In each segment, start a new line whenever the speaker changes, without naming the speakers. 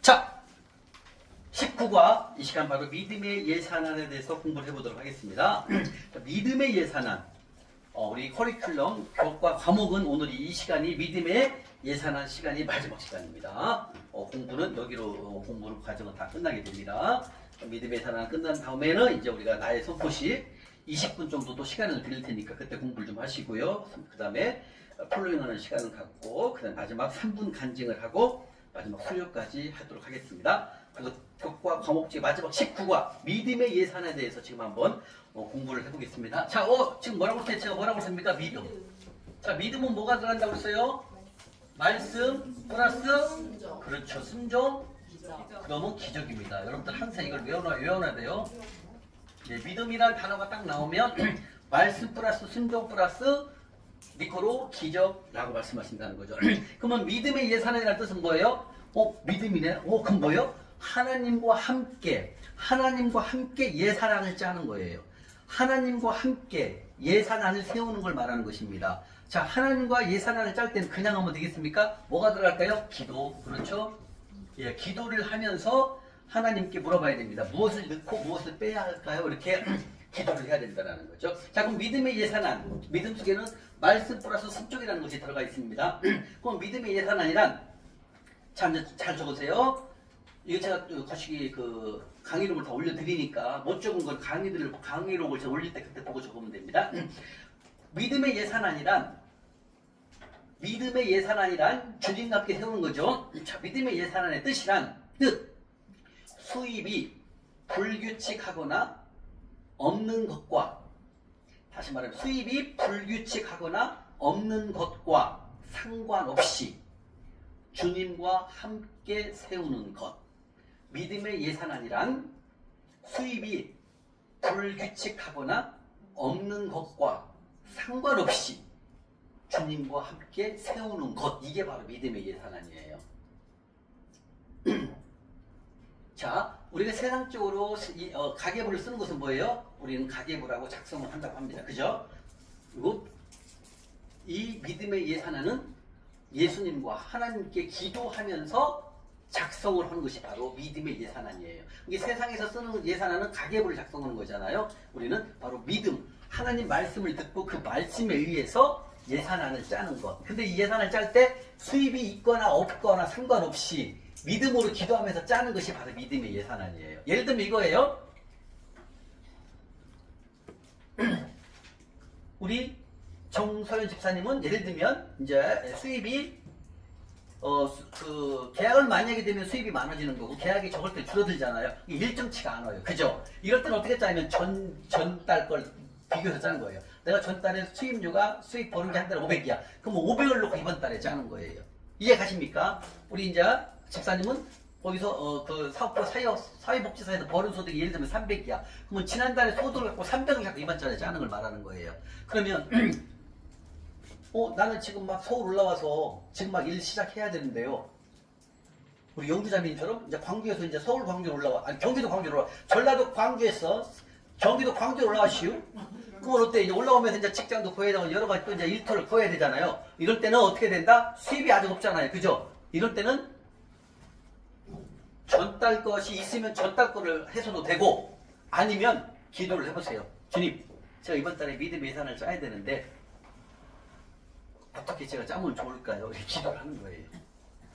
자, 19과 이 시간 바로 믿음의 예산안에 대해서 공부를 해보도록 하겠습니다. 믿음의 예산안, 우리 커리큘럼 교과 과목은 오늘 이 시간이 믿음의 예산안 시간이 마지막 시간입니다. 공부는 여기로 공부를 과정은 다 끝나게 됩니다. 믿음의 예산안 끝난 다음에는 이제 우리가 나의 선포식 20분 정도 또 시간을 드릴 테니까 그때 공부를 좀 하시고요. 그 다음에 폴로잉하는 시간을 갖고 그 다음에 마지막 3분 간증을 하고 마지막 수료까지 하도록 하겠습니다. 그래서 교과 과목제 마지막 19과 믿음의 예산에 대해서 지금 한번 공부를 해보겠습니다. 자, 지금 뭐라고 했어요? 제가 뭐라고 했습니까? 믿음. 자, 믿음은 뭐가 들어간다고 했어요? 말씀 플러스 그렇죠. 순종. 그러면 기적입니다. 여러분들 항상 이걸 외워놔야 돼요. 네, 믿음이라는 단어가 딱 나오면 말씀 플러스 순종 플러스 니코로 기적라고 말씀하신다는 거죠. 그러면 믿음의 예산이라는 뜻은 뭐예요? 믿음이네. 그럼 뭐예요? 하나님과 함께 예산안을 짜는 거예요. 하나님과 함께 예산안을 세우는 걸 말하는 것입니다. 자, 하나님과 예산안을 짤 때는 그냥 하면 되겠습니까? 뭐가 들어갈까요? 기도. 그렇죠? 예, 기도를 하면서 하나님께 물어봐야 됩니다. 무엇을 넣고 무엇을 빼야 할까요? 이렇게 기도를 해야 된다는 거죠. 자, 그럼 믿음의 예산안. 믿음 속에는 말씀 플러스 순종이라는 것이 들어가 있습니다. 그럼 믿음의 예산안이란, 잘 적으세요. 이거 제가 거시기 강의록을 다 올려드리니까 못 적은 건 강의록을 제가 올릴 때 그때 보고 적으면 됩니다. 믿음의 예산안이란 주님과 함께 세우는 거죠. 자, 믿음의 예산안의 뜻이란 수입이 불규칙하거나 없는 것과, 다시 말하면 수입이 불규칙하거나 없는 것과 상관없이 주님과 함께 세우는 것. 믿음의 예산안이란 수입이 불규칙하거나 없는 것과 상관없이 주님과 함께 세우는 것. 이게 바로 믿음의 예산안이에요. 자, 우리가 세상적으로 가계부를 쓰는 것은 뭐예요? 우리는 가계부라고 작성을 한다고 합니다. 그죠? 그리고 이 믿음의 예산안은 예수님과 하나님께 기도하면서 작성을 하는 것이 바로 믿음의 예산안이에요. 이게 세상에서 쓰는 예산안은 가계부를 작성하는 거잖아요. 우리는 바로 믿음, 하나님 말씀을 듣고 그 말씀에 의해서 예산안을 짜는 것. 근데 이 예산을 짤 때 수입이 있거나 없거나 상관없이 믿음으로 기도하면서 짜는 것이 바로 믿음의 예산안이에요. 예를 들면 이거예요. 우리 정서연 집사님은 예를 들면 이제 수입이 계약을 많이 하게 되면 수입이 많아지는 거고 계약이 적을 때 줄어들잖아요. 일정치가 않아요. 그죠? 이럴 때는 어떻게 짜냐면 전달 걸 비교해서 짜는 거예요. 내가 전달에 수입 버는 게 한 달에 500이야. 그럼 500을 놓고 이번 달에 짜는 거예요. 이해 가십니까? 우리 이제 집사님은 거기서 사업부 사회복지사에서 버는 소득이 예를 들면 300이야. 그러면 지난달에 소득을 갖고 300을 갖고 이번 달에 짜는 걸 말하는 거예요. 그러면 나는 지금 막 서울 올라와서 지금 막 일 시작해야 되는데요. 우리 영주자매님처럼 이제 광주에서 이제 서울 광주로 경기도 광주로 올라와. 전라도 광주에서 경기도 광주로 올라와시오. 그러면 어때? 이제 올라오면서 이제 직장도 구해야 되고 여러 가지 또 이제 일터를 구해야 되잖아요. 이럴 때는 어떻게 된다? 수입이 아직 없잖아요. 그죠? 이럴 때는 전달 것이 있으면 전달 거를 해서도 되고, 아니면 기도를 해보세요. 주님, 제가 이번 달에 믿음의 예산을 짜야 되는데 어떻게 제가 짜면 좋을까요? 이렇게 기도를 하는 거예요.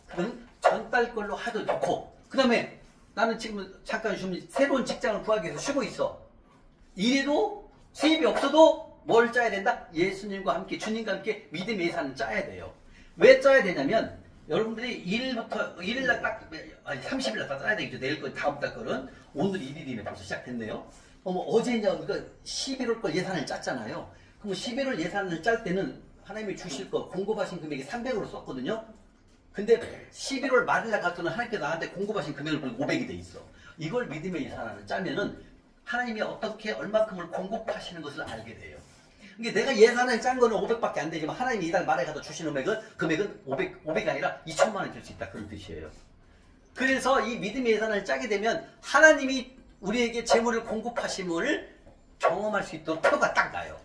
그럼 전달 걸로 하도 좋고, 그 다음에 나는 지금 잠깐 좀 새로운 직장을 구하기 위해서 쉬고 있어. 이래도 수입이 없어도 뭘 짜야 된다? 예수님과 함께, 주님과 함께 믿음의 예산을 짜야 돼요. 왜 짜야 되냐면 여러분들이 1일날 딱 30일날 다 짜야 되겠죠. 내일 거, 다음 달 거는. 오늘 1일이네. 벌써 시작됐네요. 어제 이제 우리가 11월 걸 예산을 짰잖아요. 그럼 11월 예산을 짤 때는 하나님이 주실 거 공급하신 금액이 300으로 썼거든요. 근데 11월 말일날 가서는 하나님께서 나한테 공급하신 금액을 보니 500이 돼 있어. 이걸 믿음의 예산을 짜면은 하나님이 어떻게 얼마큼을 공급하시는 것을 알게 돼요. 이게 내가 예산을 짠 거는 500밖에 안 되지만 하나님이 이달 말에 가서 주시는 금액은 500이 아니라 2천만 원 줄 수 있다. 그런 뜻이에요. 그래서 이 믿음의 예산을 짜게 되면 하나님이 우리에게 재물을 공급하심을 경험할 수 있도록 표가 딱 나요.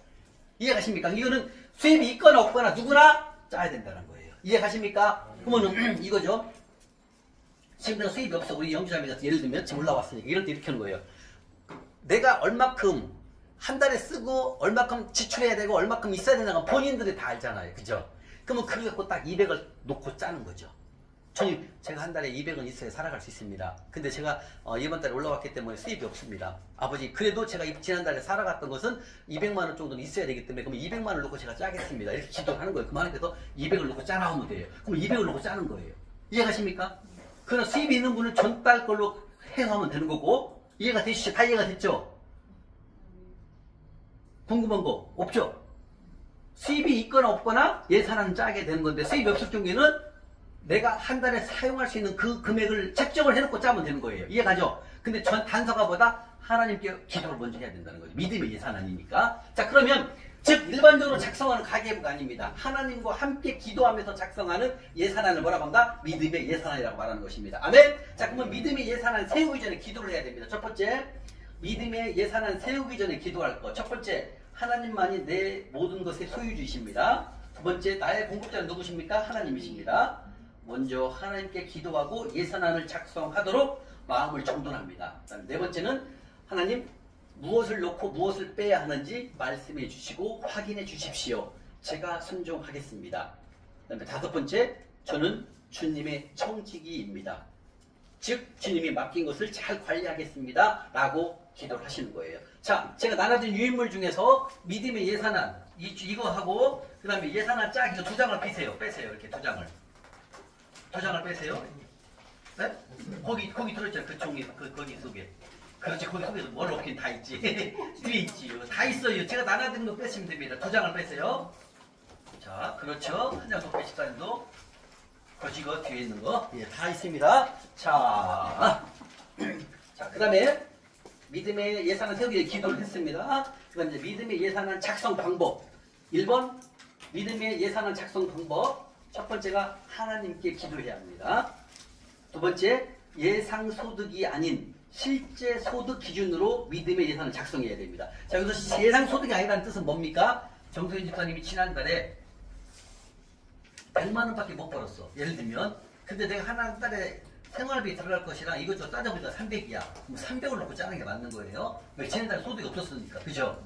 이해가십니까? 이거는 수입이 있거나 없거나 누구나 짜야 된다는 거예요. 이해가십니까? 그러면은 이거죠. 지금 내가 수입이 없어. 우리 영주자매가 예를 들면 지금 올라왔으니까 이럴 때 이렇게 하는 거예요. 내가 얼마큼 한 달에 쓰고 얼마큼 지출해야 되고 얼마큼 있어야 되는 건 본인들이 다 알잖아요. 그죠? 그러면 그거 갖고 딱 200을 놓고 짜는 거죠. 저는 제가 한 달에 200은 있어야 살아갈 수 있습니다. 근데 제가 이번 달에 올라왔기 때문에 수입이 없습니다. 아버지 그래도 제가 지난달에 살아갔던 것은 200만 원 정도는 있어야 되기 때문에 그럼 200만 원을 놓고 제가 짜겠습니다. 이렇게 기도를 하는 거예요. 그럼 하나님께서 200을 놓고 짜라 하면 돼요. 그럼 200을 놓고 짜는 거예요. 이해가십니까? 그러나 수입이 있는 분은 전달 걸로 해하면 되는 거고 이해가 되시죠? 다 이해가 됐죠? 궁금한 거 없죠? 수입이 있거나 없거나 예산은 짜게 되는 건데 수입이 없을 경우에는 내가 한 달에 사용할 수 있는 그 금액을 책정을 해놓고 짜면 되는 거예요. 이해가죠? 근데 전 단서가보다 하나님께 기도를 먼저 해야 된다는 거죠. 믿음의 예산안이니까. 자 그러면 즉 일반적으로 작성하는 가계부가 아닙니다. 하나님과 함께 기도하면서 작성하는 예산안을 뭐라고 한다? 믿음의 예산안이라고 말하는 것입니다. 아멘? 자 그러면 믿음의 예산안 세우기 전에 기도를 해야 됩니다. 첫 번째 믿음의 예산안 세우기 전에 기도할 것. 첫 번째 하나님만이 내 모든 것의 소유주이십니다. 두 번째 나의 공급자는 누구십니까? 하나님이십니다. 먼저 하나님께 기도하고 예산안을 작성하도록 마음을 정돈합니다. 네 번째는 하나님 무엇을 넣고 무엇을 빼야 하는지 말씀해 주시고 확인해 주십시오. 제가 순종하겠습니다. 그다음에 다섯 번째 저는 주님의 청지기입니다. 즉 주님이 맡긴 것을 잘 관리하겠습니다. 라고 기도를 하시는 거예요. 자, 제가 나눠준 유인물 중에서 믿음의 예산안 이거 하고 그 다음에 예산안 짜기 두 장을 빼세요. 이렇게 두 장을. 두 장을 빼세요. 네? 거기 들어있잖아요. 그 종이 거기 속에. 그렇지 거기 속에서 뭘 넣긴 다 있지. 뒤에 있지. 다 있어요. 제가 나눠드린 거 빼시면 됩니다. 두 장을 빼세요. 자, 그렇죠. 한 장 더 빼십사님도. 그렇지 이거 뒤에 있는 거. 예, 다 있습니다. 자, 그 다음에 믿음의 예산을 세우기 위해 기도를 했습니다. 그 다음에 믿음의 예산안 작성 방법. 1번 믿음의 예산안 작성 방법. 첫 번째가 하나님께 기도해야 합니다. 두 번째 예상 소득이 아닌 실제 소득 기준으로 믿음의 예산을 작성해야 됩니다. 자 여기서 예상 소득이 아니라는 뜻은 뭡니까? 정소연 집사님이 지난달에 100만 원밖에 못 벌었어. 예를 들면 근데 내가 한 달에 생활비 들어갈 것이랑 이것저것 따져보니까 300이야. 그럼 300을 놓고 짜는 게 맞는 거예요. 왜 지난달에 소득이 없었으니까. 그죠?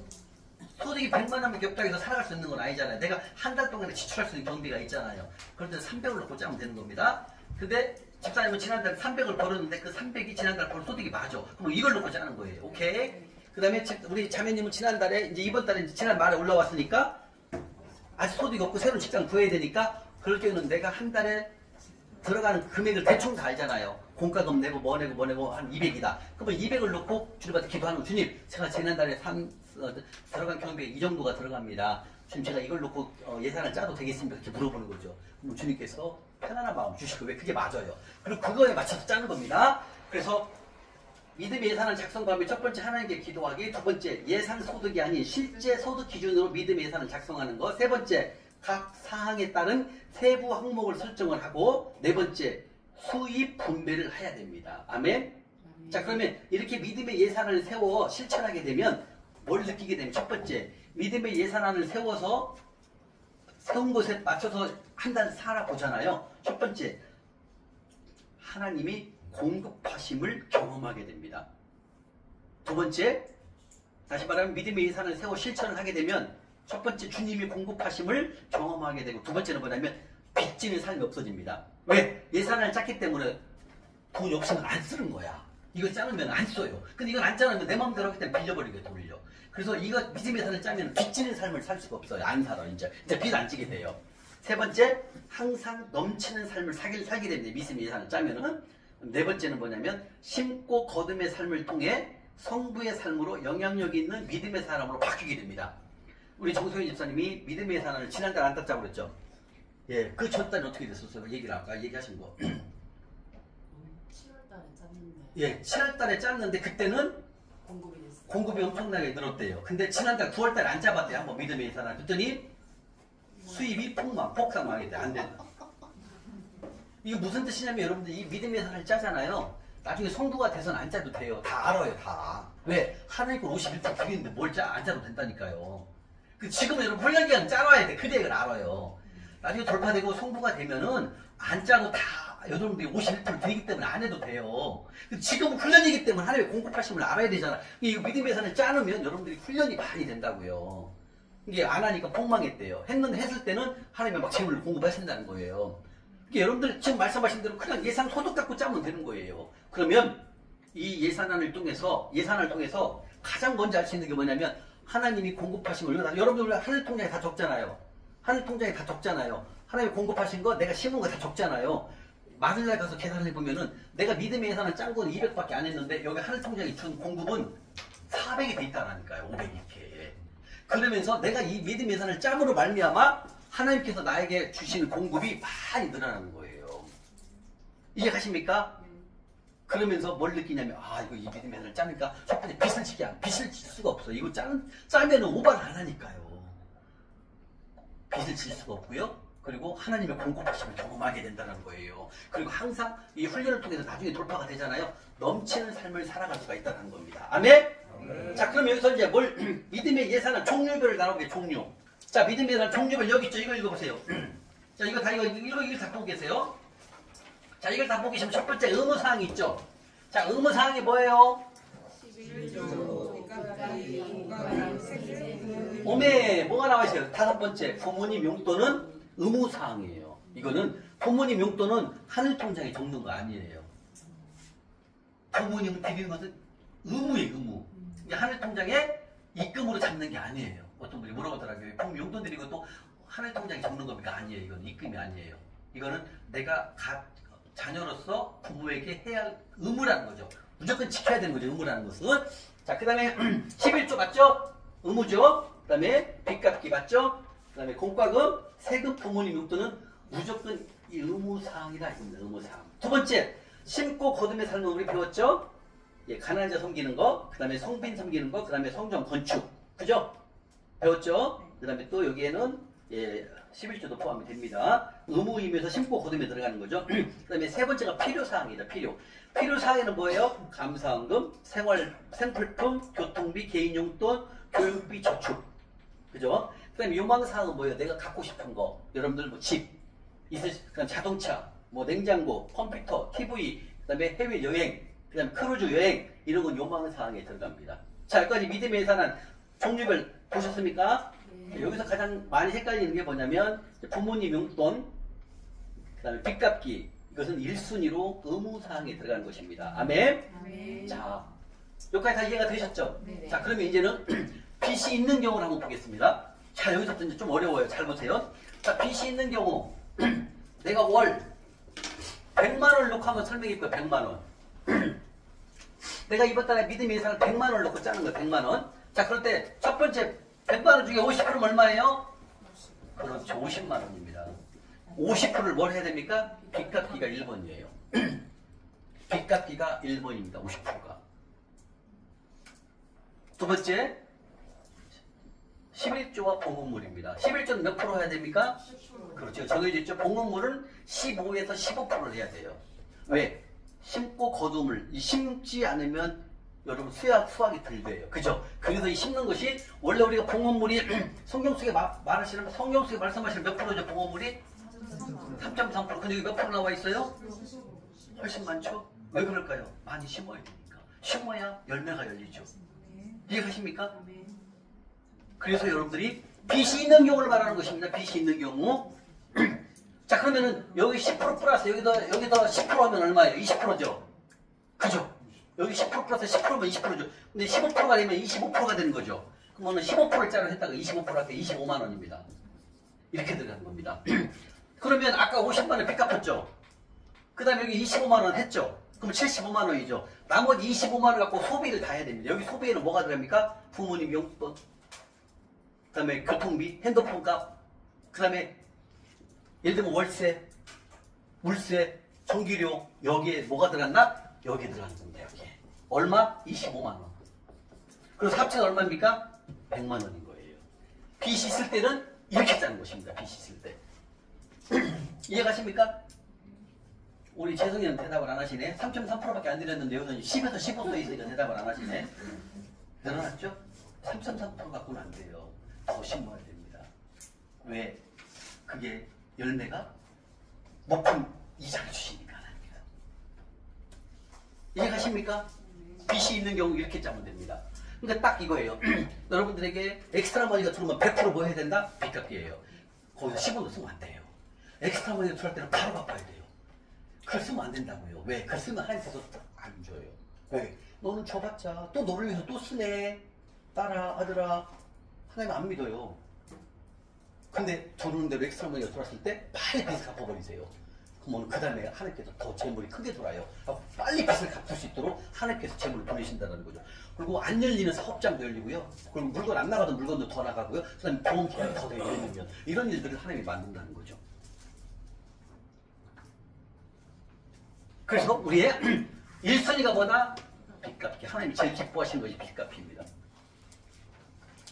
소득이 100만 원밖에 없다고 해서 살아갈 수 있는 건 아니잖아요. 내가 한 달 동안에 지출할 수 있는 경비가 있잖아요. 그럴 때 300을 놓고 짜면 되는 겁니다. 근데 집사님은 지난달에 300을 벌었는데 그 300이 지난달 벌 소득이 맞아. 그럼 이걸 놓고 짜는 거예요. 오케이? 그 다음에 우리 자매님은 지난달에 이제 이번 달에 이제 지난 말에 올라왔으니까 아직 소득이 없고 새로운 직장 구해야 되니까 그럴 때는 내가 한 달에 들어가는 금액을 대충 다 알잖아요. 공과금 내고 뭐 내고 한 200이다. 그러면 200을 놓고 주님한테 기도하는 거. 주님 제가 지난달에 들어간 경비에 이 정도가 들어갑니다. 주님 제가 이걸 놓고 예산을 짜도 되겠습니까? 이렇게 물어보는 거죠. 그럼 주님께서 편안한 마음 주시고 왜 그게 맞아요. 그리고 그거에 맞춰서 짜는 겁니다. 그래서 믿음의 예산을 작성 다음에 첫 번째 하나님께 기도하기, 두 번째 예산 소득이 아닌 실제 소득 기준으로 믿음의 예산을 작성하는 것, 세 번째 각 사항에 따른 세부 항목을 설정을 하고, 네 번째 수입 분배를 해야 됩니다. 아멘. 자 그러면 이렇게 믿음의 예산을 세워 실천하게 되면 뭘 느끼게 되면 첫 번째 믿음의 예산안을 세워서 세운 것에 맞춰서 한 달 살아보잖아요. 첫 번째 하나님이 공급하심을 경험하게 됩니다. 두 번째 다시 말하면 믿음의 예산을 세워 실천을 하게 되면 첫 번째 주님이 공급하심을 경험하게 되고, 두 번째는 뭐냐면 빚지는 삶이 없어집니다. 왜? 예산을 짰기 때문에 돈이 없으면 안 쓰는 거야. 이거 짜놓으면 안 써요. 근데 이건 안 짜놓으면 내 마음대로 하기 때문에 빌려버리게 돌려. 그래서 이거 믿음의 예산을 짜면 빚지는 삶을 살 수가 없어요. 안 살아. 이제 빚 안 지게 돼요. 세 번째 항상 넘치는 삶을 살게 됩니다. 믿음의 예산을 짜면은. 네 번째는 뭐냐면 심고 거듭의 삶을 통해 성부의 삶으로 영향력 있는 믿음의 사람으로 바뀌게 됩니다. 우리 정소연 집사님이 믿음의 예산을 지난달 안 땄자고 그랬죠. 예, 그 전달이 어떻게 됐었어요? 얘기를 아까 얘기하신 거.
7월달에 짰는데.
예, 7월달에 짰는데 그때는 공급이 엄청나게 늘었대요. 근데 지난달 9월달에 안 잡았대요. 한번 믿음의 예산을. 그랬더니 수입이 폭삭망했대. 안 된다. 이게 무슨 뜻이냐면 여러분들 이 믿음의 예산을 짜잖아요. 나중에 성부가 돼서는 안 짜도 돼요. 다 알아요. 다. 왜? 하나님 걸 51장 드리는데 뭘 안 짜도 된다니까요. 지금은 여러분 훈련기간 짜놔야 돼. 그 대액을 알아요. 나중에 돌파되고 성부가 되면은 안 짜도 다 여러분들이 51% 드리기 때문에 안 해도 돼요. 지금 훈련이기 때문에 하나님의 공급하심을 알아야 되잖아. 이 믿음의 예산을 짜놓으면 여러분들이 훈련이 많이 된다고요. 이게 안 하니까 폭망했대요. 했을 때는 하나님의 막 재물을 공급하신다는 거예요. 이게 여러분들 지금 말씀하신 대로 그냥 예산 소득 갖고 짜면 되는 거예요. 그러면 이 예산을 통해서 가장 먼저 할 수 있는 게 뭐냐면 하나님이 공급하신 걸 여러분들 하늘 통장에 다 적잖아요. 하늘 통장에 다 적잖아요. 하나님이 공급하신 거 내가 심은 거 다 적잖아요. 마늘날 가서 계산을 해보면은 내가 믿음의 예산을 짠 건 200밖에 안 했는데 여기 하늘 통장에 준 공급은 400이 돼 있다라니까요. 500 이렇게. 그러면서 내가 이 믿음의 예산을 짬으로 말미암아 하나님께서 나에게 주시는 공급이 많이 늘어나는 거예요. 이해가십니까? 그러면서 뭘 느끼냐면 이거 이 믿음의 예산을 짜니까 첫 번째 빚을 질 수가 없어. 이거 짜면 오바를 안 하니까요. 빚을 질 수가 없고요. 그리고 하나님의 공급하심을 경험하게 된다는 거예요. 그리고 항상 이 훈련을 통해서 나중에 돌파가 되잖아요. 넘치는 삶을 살아갈 수가 있다는 겁니다. 아멘? 자, 그럼 여기서 이제 믿음의 예산은 종류별을 나누게 종류. 자, 믿음의 예산 종류별 여기 있죠. 이거 읽어보세요. 자, 이거 다 보고 계세요. 자, 이걸 다 보고 계시면 첫 번째 의무사항이 있죠. 자, 의무사항이 뭐예요? 오메, 뭐가 나와 있어요? 다섯 번째, 부모님 용돈은 의무사항이에요. 이거는 부모님 용돈은 하늘통장에 적는 거 아니에요. 부모님을 드리는 것은 의무예요, 의무. 하늘통장에 입금으로 잡는 게 아니에요. 어떤 분이 물어보더라고요. 부모님 용돈 드리고 또 하늘통장에 적는 겁니까? 아니에요. 이건 입금이 아니에요. 이거는 내가 자녀로서 부모에게 해야 할 의무라는 거죠. 무조건 지켜야 되는 거죠. 의무라는 것은. 자, 그 다음에 11조 맞죠? 의무죠. 그 다음에 빚갚기 맞죠? 그 다음에 공과금, 세금, 부모님 용돈은 무조건 이 의무사항이다. 이겁니다. 의무사항. 두 번째, 심고 거듭의 삶을 우리 배웠죠? 예, 가난한 자 섬기는 거, 그 다음에 성빈 섬기는 거, 그 다음에 성전 건축. 그죠? 배웠죠? 그 다음에 또 여기에는 11조도 포함이 됩니다. 의무임에서 심고 거듭에 들어가는 거죠. 그 다음에 세 번째가 필요사항이다. 필요사항에는 뭐예요? 감사원금, 생필품, 교통비, 개인용돈, 교육비, 저축. 그죠? 그 다음에 요망사항은 뭐예요? 내가 갖고 싶은 거. 여러분들 뭐 집, 그다음 자동차, 뭐 냉장고, 컴퓨터, TV, 그 다음에 해외여행, 그 다음에 크루즈 여행, 이런 건 요망사항에 들어갑니다. 자, 여기까지 믿음의 예산은 종류별 보셨습니까? 여기서 가장 많이 헷갈리는 게 뭐냐면 부모님 용돈, 그 다음에 빚갚기, 이것은 1순위로 의무사항에 들어가는 것입니다. 아멘? 자, 여기까지 다 이해가 되셨죠? 네네. 자, 그러면 이제는 빚이 있는 경우를 한번 보겠습니다. 자, 여기서부터 이제 좀 어려워요. 잘 보세요. 자, 빚이 있는 경우 내가 월 100만원을 놓고 한번 설명해 볼게요. 100만원. 내가 이번 달에 믿음의 예산을 100만원을 놓고 짜는 거예요. 100만원. 자, 그럴 때 첫 번째 100만원 중에 50%는 얼마예요? 그렇죠. 50만원입니다. 50%를 뭘 해야 됩니까? 빚갚기가 1번이에요. 빚갚기가 1번입니다. 50%가. 두 번째, 11조와 봉헌물입니다. 11조는 몇 프로 해야 됩니까? 10%. 그렇죠. 정해져 있죠. 봉헌물은 15에서 15%를 해야 돼요. 왜? 심고 거둠을 심지 않으면 여러분 수학이 들려요. 그죠? 그래서 이 심는 것이 원래 우리가 봉헌물이 성경 속에 말하시는 성경 속에 말씀하시는 몇 프로죠? 봉헌물이 3.3%. 근데 여기 몇 프로 나와 있어요? 훨씬 많죠? 왜 그럴까요? 많이 심어야 되니까. 심어야 열매가 열리죠. 이해가십니까? 그래서 여러분들이 빚이 있는 경우를 말하는 것입니다. 빚이 있는 경우. 자, 그러면은 여기 10% 플러스 여기다 10% 하면 얼마예요? 20%죠. 그죠? 여기 10% 플러스 10%면 20%죠. 근데 15%가 되면 25%가 되는 거죠. 그러면 15%짜리 했다가 25% 할 때 25만 원입니다. 이렇게 들어가는 겁니다. 그러면 아까 50만 원 빚 갚았죠. 그 다음에 여기 25만 원 했죠. 그럼 75만 원이죠. 나머지 25만 원 갖고 소비를 다 해야 됩니다. 여기 소비에는 뭐가 들어갑니까? 부모님 용돈, 그 다음에 교통비, 핸드폰 값, 그 다음에 예를 들면 월세, 물세, 전기료, 여기에 뭐가 들어갔나? 여기에 들어가는 겁니다. 여기에. 얼마? 25만 원. 그리고 합쳐서 얼마입니까? 100만 원인 거예요. 빚이 있을 때는 이렇게 짜는 것입니다. 빚이 있을 때. 이해가십니까? 우리 재성이는 대답을 안 하시네. 3.3%밖에 안 드렸는데 여기는 10에서 15%에 있으니까 대답을 안 하시네. 늘어났죠? 3.3% 갖고는 안 돼요. 더 심어야 됩니다. 왜? 그게 열매가 높은 이자를 주시니까. 이해가십니까? 빚이 있는 경우 이렇게 짜면 됩니다. 그러니까 딱 이거예요. 여러분들에게 엑스트라 머니가 들어오면 100% 뭐 해야 된다? 빚 갚기예요. 거기서 10원도 쓰면 안 돼요. 엑스트라 머니가 들어올 때는 바로 갚아야 돼요. 그걸 쓰면 안 된다고요. 왜? 그걸 쓰면 하나님께서 안 줘요. 왜? 너는 줘봤자 또 너를 위해서 또 쓰네. 딸아, 아들아. 하나님 안 믿어요. 근데 들어오는 대로 엑스트라 머니가 들어왔을 때 빨리 빚을 갚아버리세요. 그러면 그 다음에 하나님께서 더 재물이 크게 돌아요. 빨리 빚을 갚을 수 있도록 하나님께서 재물을 보내신다는 거죠. 그리고 안 열리는 사업장도 열리고요. 그리고 물건 안 나가던 물건도 더 나가고요. 그 다음에 보험 기간이 더 돼요. 예를 들면 이런 일들을 하나님이 만든다는 거죠. 그래서 우리의 1순위가 뭐다? 빚갚기. 하나님이 제일 기뻐하시는 것이 빚갚기입니다.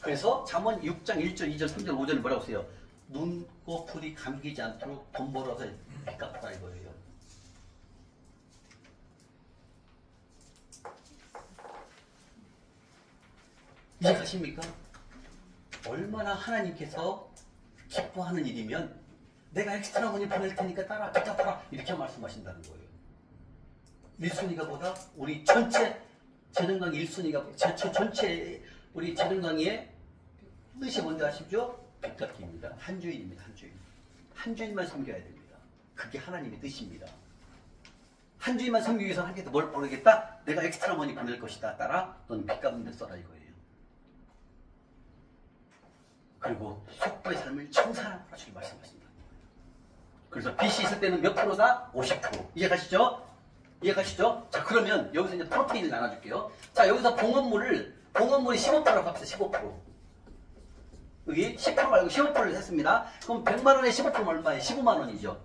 그래서 잠언 6장 1절, 2절, 3절, 5절은 뭐라고 써요? 눈고 풀이 감기지 않도록 돈 벌어서 빚갚다 이거예요. 이해가십니까? 얼마나 하나님께서 기뻐하는 일이면 내가 엑스트라 머니 보낼 테니까 따라 빚갚아라 이렇게 말씀하신다는 거예요. 1순위가 보다 우리 전체 재능강의 1순위가 전체 우리 재능강의의 뜻이 뭔지 아시죠? 빚갚기입니다. 한 주인입니다. 한 주인. 한 주인만 섬겨야 됩니다. 그게 하나님의 뜻입니다. 한 주인만 섬기기 위해서 하나님께서 뭘 보내겠다? 내가 엑스트라 머니 보낼 것이다. 따라 너는 빚 갚는 데 써라 이거예요. 그리고 속도의 삶을 청산하라 주님 말씀하신다. 그래서 빚이 있을 때는 몇 프로다? 50%. 이해가시죠? 이해가시죠? 자, 그러면 여기서 이제 프로테인을 나눠줄게요. 자, 여기서 봉헌물이 15%라고 합시다. 15%. 여기 10% 말고 15%를 했습니다. 그럼 100만원에 15%면 얼마예요? 15만원이죠.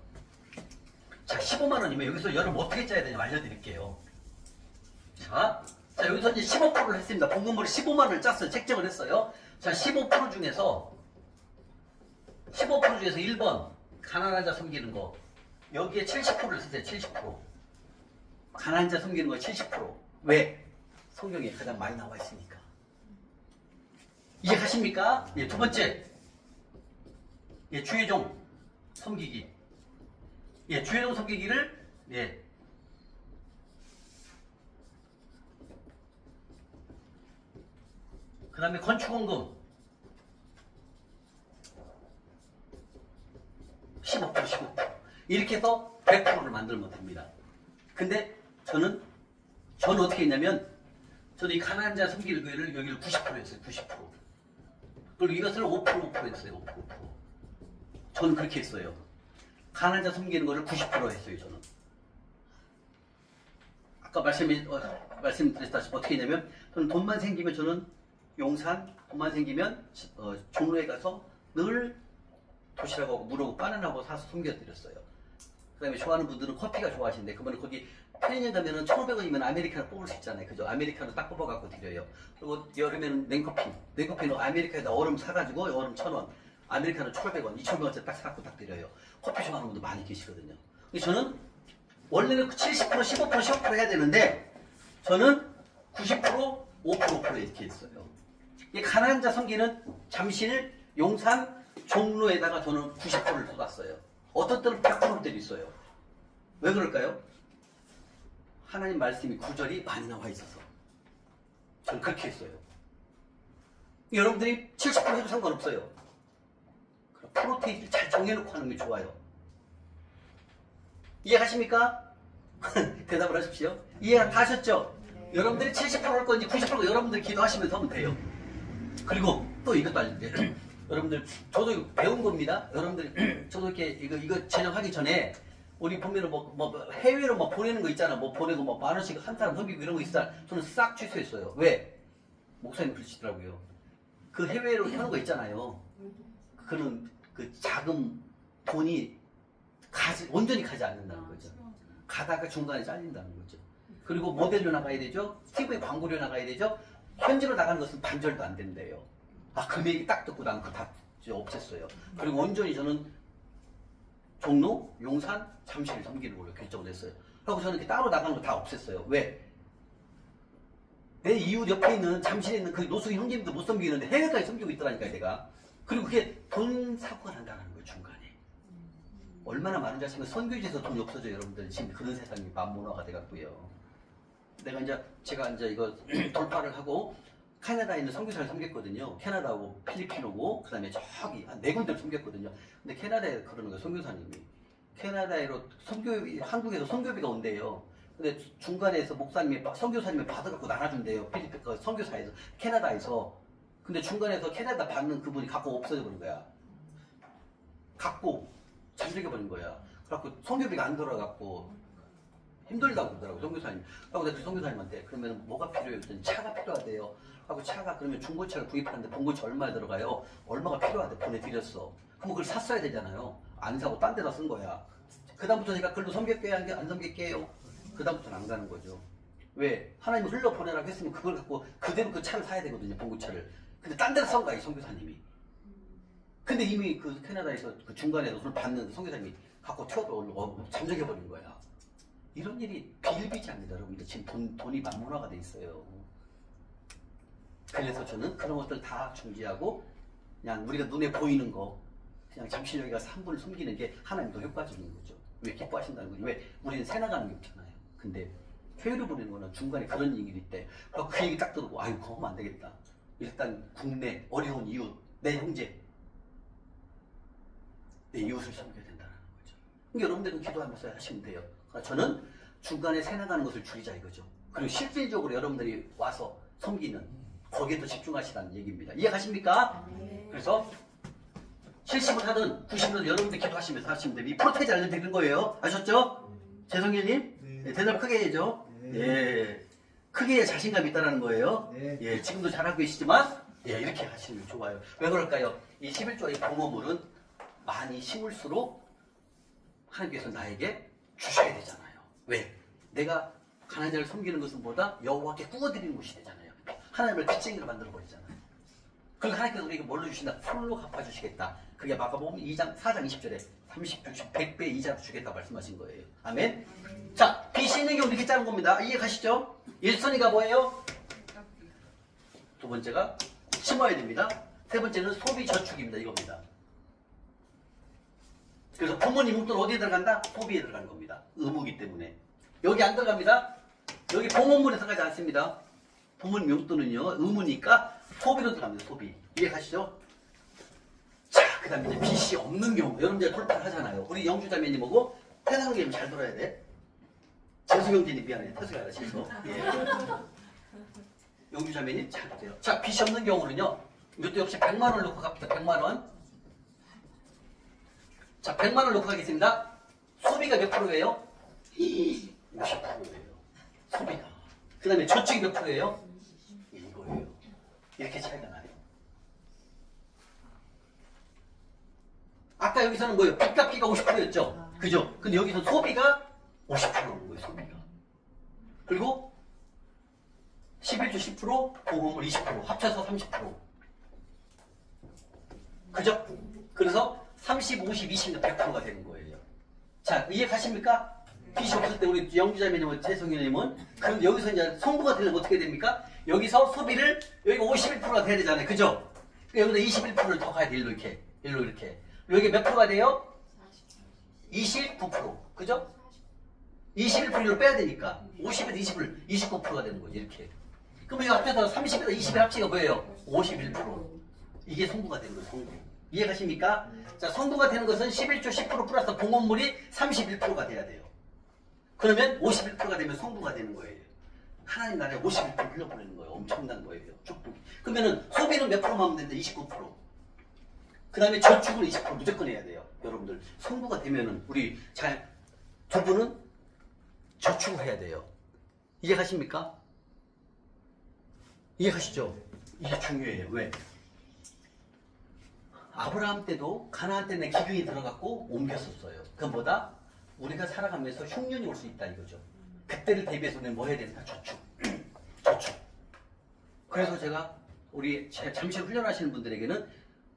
자, 15만원이면 여기서 여러분 어떻게 짜야 되냐 알려드릴게요. 자, 여기서 이제 15%를 했습니다. 봉헌물이 15만원을 짰어요. 책정을 했어요. 자, 15% 중에서 1번 가난한 자 섬기는 거 여기에 70%를 쓰세요. 70%. 가난한 자 섬기는 거 70%. 왜? 성경에 가장 많이 나와 있으니까. 이해가십니까? 예, 두 번째. 예, 주의종 섬기기. 예, 주의종 섬기기를 예. 그 다음에 건축원금 15% 이렇게 해서 100%를 만들면 됩니다. 근데 저는 어떻게 했냐면 저는 이 가난한 자 섬기는 교회를 여기를 90% 했어요. 90%. 그리고 이것을 5% 했어요. 5%. 저는 그렇게 했어요. 가난한 자 섬기는 거를 90% 했어요. 저는. 아까 말씀드렸다시피 어떻게 했냐면 저는 돈만 생기면 저는 용산, 돈만 생기면 종로에 가서 늘 도시락하고 물하고 바나나하고 사서 섬겨드렸어요. 그 다음에 좋아하는 분들은 커피가 좋아하시는데 그분은 거기 편의점 가면은 1,500원이면 아메리카노 뽑을 수 있잖아요. 그죠? 아메리카노 딱 뽑아갖고 드려요. 그리고 여름에는 냉커피는 아메리카노에다 얼음 사가지고 얼음 1,000원, 아메리카노 1,500원, 2,500원짜리 딱 사갖고 딱 드려요. 커피 좋아하는 분들 많이 계시거든요. 저는 원래는 70%, 15% 해야 되는데 저는 90%, 5% 이렇게 했어요. 이 가난한 자 섬기는 잠실, 용산, 종로에다가 저는 90%를 쏟았어요. 어떤 때는 100%일 때도 있어요. 왜 그럴까요? 하나님 말씀이 구절이 많이 나와 있어서 저는 그렇게 했어요. 여러분들이 70% 해도 상관없어요. 프로테인을 잘 정해놓고 하는 게 좋아요. 이해하십니까? 대답을 하십시오. 이해가 다 하셨죠? 네. 여러분들이 70% 할 건지 90% 여러분들이 기도하시면서 하면 돼요. 그리고 또 이것도 알려드려요. 여러분들 저도 이거 배운 겁니다. 여러분들 저도 이렇게 이거 전역하기 전에 우리 보면은 뭐 해외로 막 보내는 거 있잖아. 뭐 보내고 뭐 10,000원씩 한 사람 섬기고 이런 거 있잖아. 저는 싹 취소했어요. 왜? 목사님 그러시더라고요. 그 해외로 하는 거 있잖아요. 그는 그 자금 돈이 온전히 가지 않는다는 거죠. 가다가 중간에 잘린다는 거죠. 그리고 모델로 나가야 되죠. TV 광고료 나가야 되죠. 현지로 나가는 것은 반절도 안 된대요. 금액이 딱 듣고 난 그거 다 없앴어요. 그리고 온전히 저는 종로, 용산, 잠실을 섬기는 걸로 결정을 했어요. 그리고 저는 이렇게 따로 나가는 거 다 없앴어요. 왜? 내 이웃 옆에 있는 잠실에 있는 그 노숙인 형제님도 못 섬기는데 해외까지 섬기고 있더라니까요, 내가. 그리고 그게 돈 사고가 난다는 거예요, 중간에. 얼마나 많은지 아시면 선교지에서 돈이 없어져요, 여러분들. 지금 그런 세상이 만문화가 돼갖고요. 제가 이제 이거 돌파를 하고 캐나다에 있는 선교사를 섬겼거든요. 캐나다하고 필리핀하고 그다음에 저기 한 4군데를 섬겼거든요. 근데 캐나다에 그러는 거예요. 선교사님이 캐나다로 한국에서 선교비가 온대요. 근데 중간에서 목사님이 선교사님이 받아갖고 나눠준대요. 필리핀 그 선교사에서 캐나다에서. 근데 중간에서 캐나다 받는 그분이 갖고 없어져 버린 거야. 갖고 잠들게 버린 거야. 그래갖고 선교비가 안 돌아갖고 힘들다고 그러더라고 선교사님. 그래서 내가 그 선교사님한테 그러면 뭐가 필요해요? 그랬더니 차가 필요하대요. 하고 차가 그러면 중고차를 구입하는데 본고차 얼마 들어가요? 얼마가 필요하대 보내드렸어. 그럼 그걸 샀어야 되잖아요. 안 사고 딴 데다 쓴 거야. 그다음부터 제가 글로 섬길게요? 안 섬길게요? 그다음부터는 안 가는 거죠. 왜? 하나님이 흘러보내라고 했으면 그걸 갖고 그대로 그 차를 사야 되거든요. 본고차를. 근데 딴 데다 쓴 거야 이 선교사님이. 근데 이미 그 캐나다에서 그 중간에서 그걸 받는 그 선교사님이 갖고 튀어들어오고 잠적해버린 거야. 이런 일이 비일비지 않습니다. 여러분들 지금 돈이 만문화가 돼 있어요. 그래서 저는 그런 것들 다 중지하고 그냥 우리가 눈에 보이는 거 그냥 잠시 여기 가서 한 분을 숨기는 게 하나님 더 효과적인 거죠. 왜 기뻐하신다는 거죠. 왜? 우리는 새 나가는 게 없잖아요. 근데 회유를 보내는 거는 중간에 그런 얘기가 있대. 그 얘기 딱 들고 아유 그거 하면 안 되겠다. 일단 국내 어려운 이웃 내 형제 내 이웃을 섬겨야 된다는 거죠. 그러니까 여러분들은 기도하면서 하시면 돼요. 저는 중간에 새 나가는 것을 줄이자 이거죠. 그리고 실질적으로 여러분들이 와서 섬기는 거기에 더 집중하시라는 얘기입니다. 이해가십니까? 네. 그래서 70을 하든 90을 하든 여러분들 기도하시면서 하시면 됩니다. 이 프로테이지 알려드리는 거예요. 아셨죠? 재성일님? 네. 대답 크게 해야죠. 네. 예. 크게 해야 자신감이 있다는 거예요. 네. 예. 지금도 잘하고 계시지만 예. 이렇게 하시면 좋아요. 왜 그럴까요? 이 11조의 공허물은 많이 심을수록 하나님께서 나에게 주셔야 되잖아요. 왜? 내가 가난한 자를 섬기는 것은 보다 여호와께 구워드리는 것이 되잖아요. 하나님을 빚쟁이로 만들어버리잖아요. 그리고 하나님께서 우리에게 뭘로 주신다? 풀로 갚아주시겠다. 그게 마가복음 2장 4장 20절에 30, 60, 100배 이자로 주겠다 말씀하신 거예요. 아멘. 자, 빚이 있는 경우 이렇게 짜는 겁니다. 이해가시죠? 1순위가 뭐예요? 두 번째가 심어야 됩니다. 세 번째는 소비 저축입니다. 이겁니다. 그래서 부모님 용돈 어디에 들어간다? 소비에 들어가는 겁니다. 의무이기 때문에. 여기 안 들어갑니다. 여기 봉헌물에 들어가지 않습니다. 부모님 용돈은요, 의무니까 소비로 들어갑니다. 소비. 이해가시죠? 자, 그 다음에 이제 빚이 없는 경우. 여러분들 돌파를 하잖아요. 우리 영주자매님하고 태상님 잘 들어야 돼. 재수경제님 미안해. 태수가 아니라 재수. 예. 영주자매님 잘 보세요. 자, 빚이 없는 경우는요, 이것도 역시 100만원을 놓고 갑니다. 100만원. 자, 100만원을 놓고 가겠습니다. 소비가 몇 프로예요? 50%예요. 소비가. 그 다음에 저축이 몇 프로예요? 이거예요. 이렇게 차이가 나요. 아까 여기서는 뭐예요? 빚 갚기가 50%였죠? 그죠? 근데 여기서 소비가 50%인 거예요, 소비가. 그리고 11조 10%, 보험을 20%, 합쳐서 30%. 그죠? 그래서 30, 50, 20, 100%가 되는 거예요. 자, 이해가십니까? 빚이 없을 때 우리 영주자매님은 재성님은 그럼 여기서 이제 성부가 되면 어떻게 됩니까? 여기서 소비를 여기가 51%가 돼야 되잖아요. 그죠? 여기서 21%를 더 가야 돼. 일로 이렇게. 일로 이렇게. 여기 몇 프로가 돼요? 29%. 그죠? 21%를 빼야 되니까 50에서 20을 29%가 되는 거죠. 이렇게. 그럼 이거 합쳐서 30에서 20의 합치가 뭐예요? 51%. 이게 성부가 되는 거예요. 성부. 이해가십니까? 자, 성부가 되는 것은 11조 10% 플러스 봉헌물이 31%가 돼야 돼요. 그러면 51%가 되면 성부가 되는 거예요. 하나님 나라에 51% 흘려보내는 거예요. 엄청난 거예요. 축복. 그러면은 소비는 몇 프로만 하면 되는데 29%. 그 다음에 저축은 20% 무조건 해야 돼요. 여러분들 성부가 되면은 우리 두 분은 저축을 해야 돼요. 이해가십니까? 이해가시죠? 이게 중요해요. 왜? 아브라함 때도 가나안 때는 기근이 들어갔고 옮겼었어요. 그건 뭐다? 우리가 살아가면서 흉년이 올 수 있다 이거죠. 그때를 대비해서 우리는 뭐 해야 된다? 저축. 저축. 그래서 제가 우리 잠시 훈련하시는 분들에게는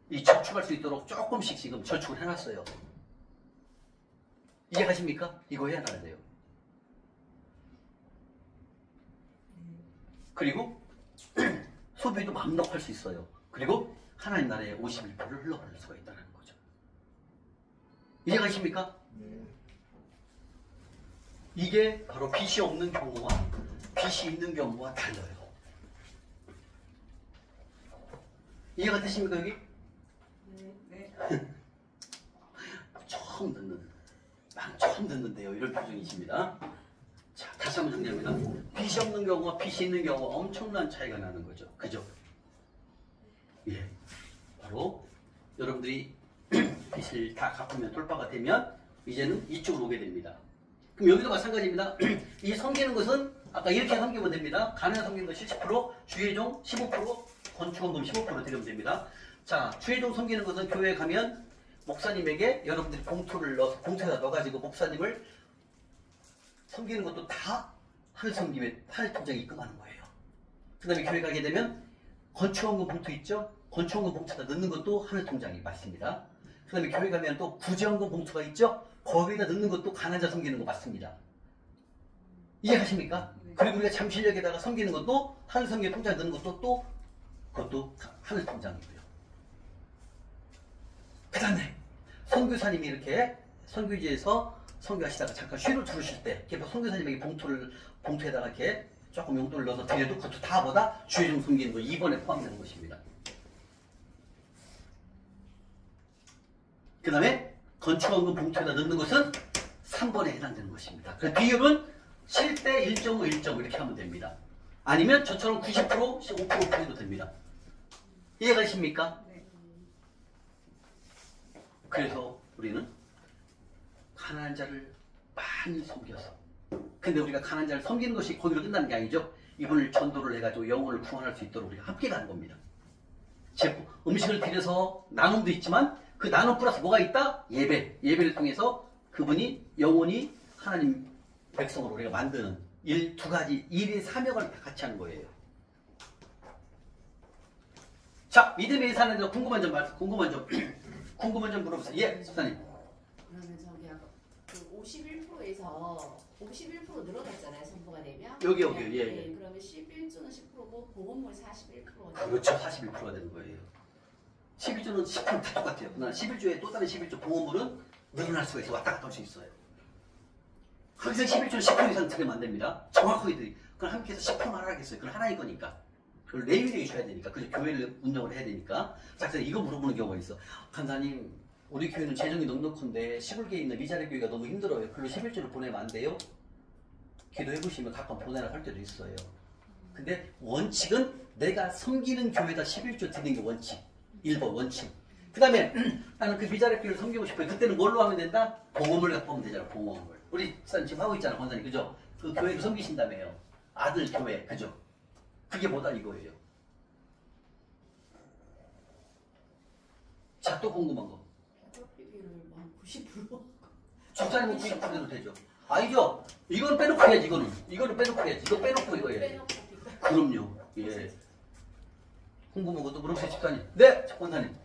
이 저축할 수 있도록 조금씩 지금 저축을 해놨어요. 이해가십니까? 이거 해야 나야 돼요. 그리고 소비도 마음 놓고 할 수 있어요. 그리고 하나님 나라에 51%를 흘러보낼 수가 있다는 거죠. 이해가십니까? 이게 바로 빚이 없는 경우와 빚이 있는 경우와 달라요. 이해가 되십니까 여기?
네.
처음 듣는데요. 이런 표정이십니다. 자, 다시 한번 정리합니다. 빚이 없는 경우와 빚이 있는 경우가 엄청난 차이가 나는 거죠. 그죠? 예. 바로 여러분들이 빚을 다 갚으면 돌파가 되면 이제는 이쪽으로 오게 됩니다. 그럼 여기도 마찬가지입니다. 이 섬기는 것은 아까 이렇게 섬기면 됩니다. 가능한 섬기는 것이 10%, 주의종 15%, 건축원금 15% 드리면 됩니다. 자, 주의종 섬기는 것은 교회에 가면 목사님에게 여러분들이 봉투를 넣어서 봉투에다 넣어가지고 목사님을 섬기는 것도 다 하늘 통장에 입금하는 거예요. 그 다음에 교회 가게 되면 건축원금 봉투 있죠? 건축원금 봉투에다 넣는 것도 하늘 통장이 맞습니다. 그 다음에 교회 가면 또 구제원금 봉투가 있죠? 거기다 넣는 것도 가난자 섬기는 거 맞습니다. 이해하십니까? 그리고 우리가 잠실역에다가 섬기는 것도 하늘 섬기는 통장에 넣는 것도 그것도 하늘 통장이고요. 그 다음에 선교사님이 이렇게 선교지에서 선교하시다가 잠깐 쉬를 두르실 때 이렇게 선교사님에게 봉투에다가 이렇게 조금 용돈을 넣어서 드려도 그것도 다 보다 주의종 섬기는 거 2번에 포함되는 것입니다. 그 다음에 건축원금 봉투에다 넣는 것은 3번에 해당되는 것입니다. 그 비율은 7대 1.5, 1.5 이렇게 하면 됩니다. 아니면 저처럼 90%, 15% 해도 됩니다. 이해가 되십니까?
네.
그래서 우리는 가난한 자를 많이 섬겨서, 근데 우리가 가난한 자를 섬기는 것이 거기로 끝나는 게 아니죠. 이분을 전도를 해가지고 영혼을 구원할 수 있도록 우리가 함께 가는 겁니다. 음식을 드려서 나눔도 있지만 그 나눔 플러스 뭐가 있다? 예배를 통해서 그분이 영혼이 하나님 백성으로 우리가 만드는 두 가지 일의 사명을 같이 하는 거예요. 자, 믿음의 예산에 대해서 궁금한 점 물어보세요. 예, 집사님.
그러면 저기 아까 그 51%에서 51% 늘어났잖아요. 선포가 되면.
여기
네,
예.
그러면 11조는 10%고 보험물 41%.
그렇죠. 41%가 되는 거예요. 11조는 10% 다 똑같아요. 그러나 11조에 또 다른 11조 보험물은 늘어날 수가 있어. 왔다 갔다 할 수 있어요. 항상 11조는 10% 이상 드리면 안 됩니다. 정확하게 드리. 그럼 함께해서 10%만 하라겠어요. 그건 하나의 거니까. 그걸 내일에 줘야 되니까. 그래서 교회를 운영을 해야 되니까. 자, 그래서 이거 물어보는 경우가 있어. 간사님, 우리 교회는 재정이 넉넉한데 시골계에 있는 미자리 교회가 너무 힘들어요. 글로 11조를 보내면 안 돼요? 기도해보시면 가끔 보내라 할 때도 있어요. 근데 원칙은 내가 섬기는 교회에다 11조 드리는 게 원칙. 1번 원칙. 그 다음에 나는 그 미자리 교회를 섬기고 싶어요. 그때는 뭘로 하면 된다? 봉헌을 갖고 하면 되잖아. 봉헌을. 우리 집사님 지금 하고 있잖아. 권사님. 그죠? 그 교회를 섬기신다며요. 아들 교회. 그죠? 그게 뭐다 이거예요. 자, 또 궁금한 거.
비율을 90%.
집사님은 90%도 되죠. 아니죠. 이건 빼놓고 해야지. 이거는 빼놓고 해야지. 이거 빼놓고 이거 해야지. 그럼요. 예. 궁금한 것도 물어보세요. 집사님. 네, 권사님.